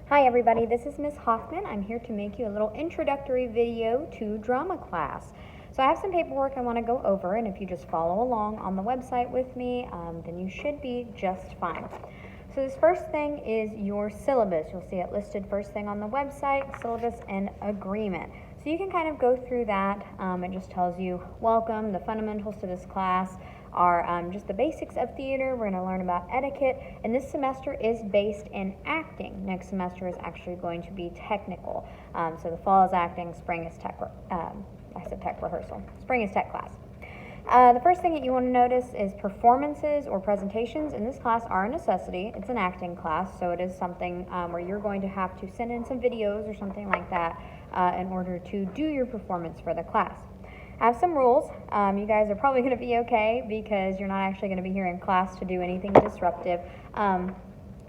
Hi everybody, this is Miss Hoffman. I'm here to make you a little introductory video to drama class. So I have some paperwork I want to go over, and if you just follow along on the website with me, then you should be just fine. So this first thing is your syllabus. You'll see it listed first thing on the website, syllabus and agreement. So you can kind of go through that. It just tells you, welcome, the fundamentals to this class are just the basics of theater. We're going to learn about etiquette, and this semester is based in acting. Next semester is actually going to be technical. So the fall is acting, spring is tech, I said tech rehearsal. Spring is tech class. The first thing that you want to notice is performances or presentations in this class are a necessity. It's an acting class, so it is something where you're going to have to send in some videos or something like that in order to do your performance for the class. I have some rules. You guys are probably going to be okay because you're not actually going to be here in class to do anything disruptive.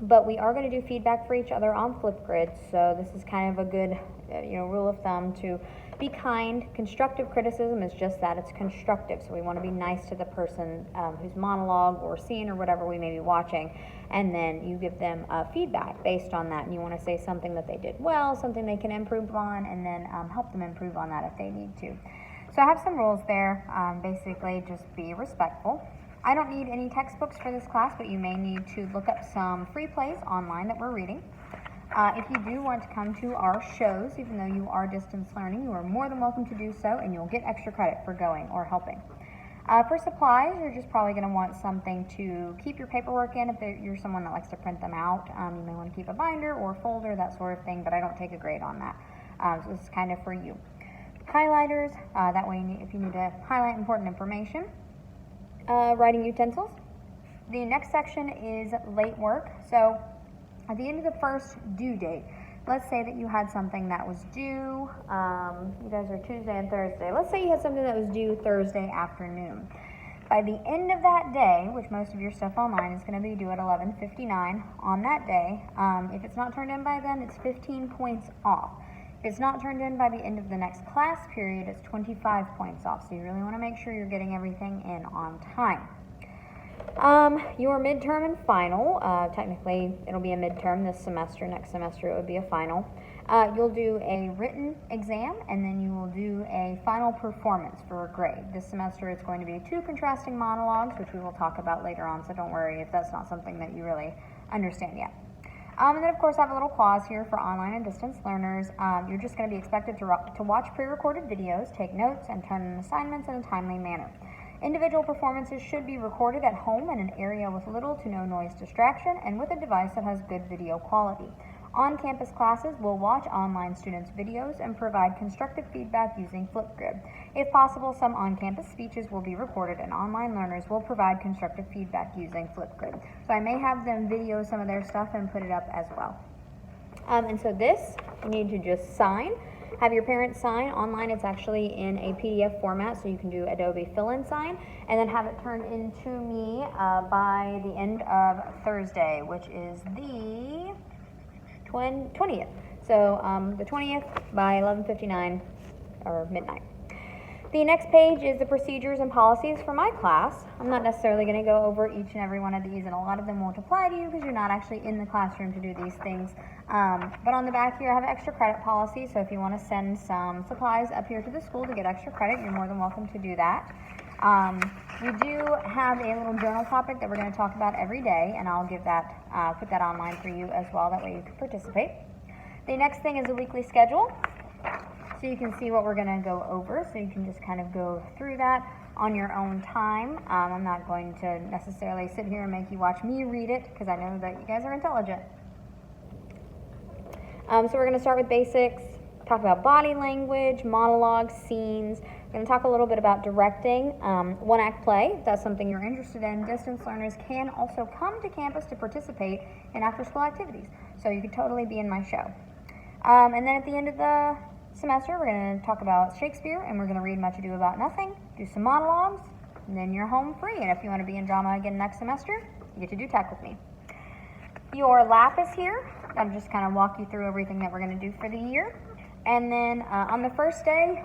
But we are going to do feedback for each other on Flipgrid, so this is kind of a good rule of thumb to be kind. Constructive criticism is just that, it's constructive, so we want to be nice to the person whose monologue or scene or whatever we may be watching, and then you give them feedback based on that, and you want to say something that they did well, something they can improve on, and then help them improve on that if they need to. So I have some rules there. Basically, just be respectful. I don't need any textbooks for this class, but you may need to look up some free plays online that we're reading. If you do want to come to our shows, even though you are distance learning, you are more than welcome to do so, and you'll get extra credit for going or helping. For supplies, you're just probably going to want something to keep your paperwork in if you're someone that likes to print them out. You may want to keep a binder or folder, that sort of thing, but I don't take a grade on that. So this is kind of for you. Highlighters, that way if you need to highlight important information. Writing utensils. The next section is late work. So at the end of the first due date, let's say that you had something that was due, you guys are Tuesday and Thursday. Let's say you had something that was due Thursday afternoon. By the end of that day, which most of your stuff online is going to be due at 11:59 on that day, if it's not turned in by then, it's 15 points off. If it's not turned in by the end of the next class period, it's 25 points off. So you really want to make sure you're getting everything in on time. Your midterm and final, technically it'll be a midterm this semester. Next semester it would be a final. You'll do a written exam, and then you will do a final performance for a grade. This semester it's going to be 2 contrasting monologues, which we will talk about later on, so don't worry if that's not something that you really understand yet. And then, of course, I have a little clause here for online and distance learners. You're just going to be expected to watch pre-recorded videos, take notes, and turn in assignments in a timely manner. Individual performances should be recorded at home in an area with little to no noise distraction and with a device that has good video quality. On-campus classes will watch online students' videos and provide constructive feedback using Flipgrid. If possible, some on-campus speeches will be recorded, and online learners will provide constructive feedback using Flipgrid. So I may have them video some of their stuff and put it up as well. And so this, you need to just sign. Have your parents sign. Online it's actually in a PDF format, so you can do Adobe fill-in sign, and then have it turned in to me by the end of Thursday, which is the 20th. So the 20th by 11:59 or midnight. The next page is the procedures and policies for my class. I'm not necessarily going to go over each and every one of these, and a lot of them won't apply to you because you're not actually in the classroom to do these things. But on the back here I have extra credit policy, so if you want to send some supplies up here to the school to get extra credit, you're more than welcome to do that. We do have a little journal topic that we're going to talk about every day, and I'll give that, put that online for you as well, that way you can participate. The next thing is a weekly schedule, so you can see what we're going to go over, so you can just kind of go through that on your own time. I'm not going to necessarily sit here and make you watch me read it, because I know that you guys are intelligent. So we're going to start with basics, talk about body language, monologues, scenes. We're going to talk a little bit about directing, one-act play. If that's something you're interested in, distance learners can also come to campus to participate in after-school activities. So you could totally be in my show. And then at the end of the semester, we're going to talk about Shakespeare, and we're going to read Much Ado About Nothing, do some monologues, and then you're home free. And if you want to be in drama again next semester, you get to do tech with me. Your lap is here. I'll just kind of walk you through everything that we're going to do for the year. And then on the first day,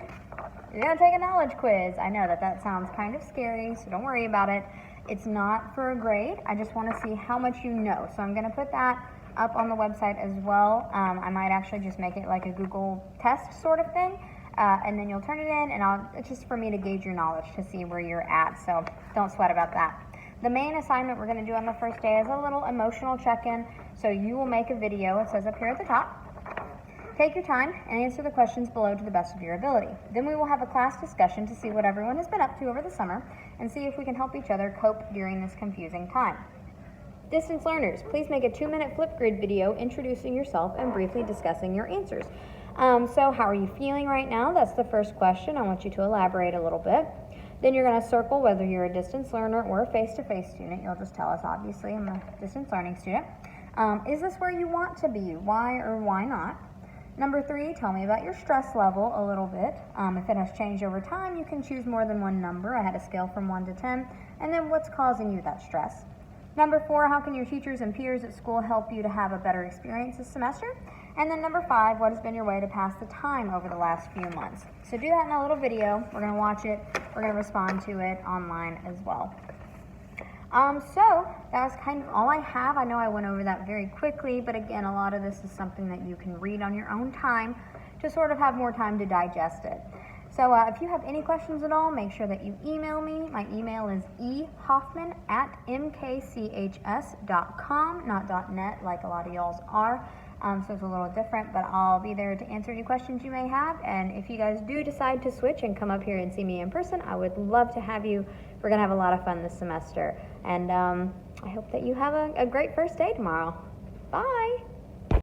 you're going to take a knowledge quiz. I know that sounds kind of scary, so don't worry about it. It's not for a grade. I just want to see how much you know. So I'm going to put that up on the website as well. I might actually just make it like a Google test sort of thing. And then you'll turn it in, and it's just for me to gauge your knowledge to see where you're at, so don't sweat about that. The main assignment we're going to do on the first day is a little emotional check-in. So you will make a video, it says up here at the top. Take your time and answer the questions below to the best of your ability. Then we will have a class discussion to see what everyone has been up to over the summer and see if we can help each other cope during this confusing time. Distance learners, please make a 2-minute Flipgrid video introducing yourself and briefly discussing your answers. So how are you feeling right now? That's the first question. I want you to elaborate a little bit. Then you're going to circle whether you're a distance learner or a face-to-face student. You'll just tell us, obviously, I'm a distance learning student. Is this where you want to be? Why or why not? Number 3, tell me about your stress level a little bit. If it has changed over time, you can choose more than one number. I had a scale from 1 to 10. And then what's causing you that stress? Number 4, how can your teachers and peers at school help you to have a better experience this semester? And then number 5, what has been your way to pass the time over the last few months? So do that in a little video. We're going to watch it. We're going to respond to it online as well. So that was kind of all I have. I know I went over that very quickly, but again, a lot of this is something that you can read on your own time to sort of have more time to digest it. So if you have any questions at all, make sure that you email me. My email is ehoffman@mkchs.com, not .net like a lot of y'all's are. So it's a little different, but I'll be there to answer any questions you may have. And if you guys do decide to switch and come up here and see me in person, I would love to have you. We're going to have a lot of fun this semester. And I hope that you have a great first day tomorrow. Bye.